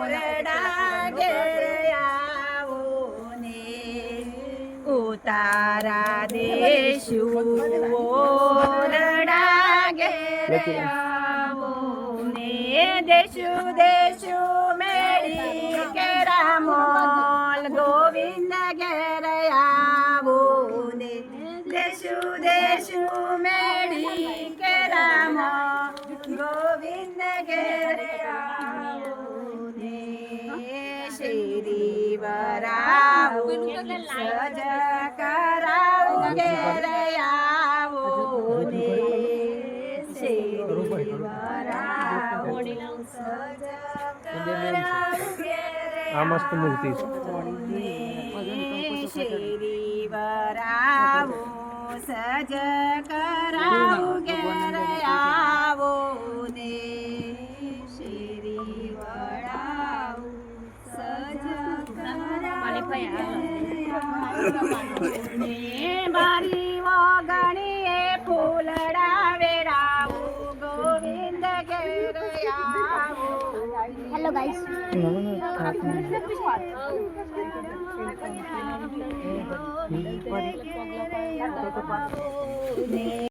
ઓરડા ઘેર આવો ને ઉતારા દેશું ઓરડા ઘેર આવો ને દેશું દેશું મેળી કેરા મોલ ગોવિંદ ઘેર આવો ને દેશું દેશું મેળી કેરા મોલ ગોવિંદ ઘેર આવો ને શેરી વરાવું સજ કરાવું ઘેર આવો ને શેરી વરાવું સજ કરાવું ઘેર આ મસ્ત મૂર્તિ છે. શેરી વરાવું સજ કરાવું ઘેર આવો ને શેરી વરાવું સજ ને મારી વગણીએ ફૂલડા વેરાવું ગોવિંદ ઘેર આવો. હેલો ગાઈસ ગોવિંદ ઘેર આવો ને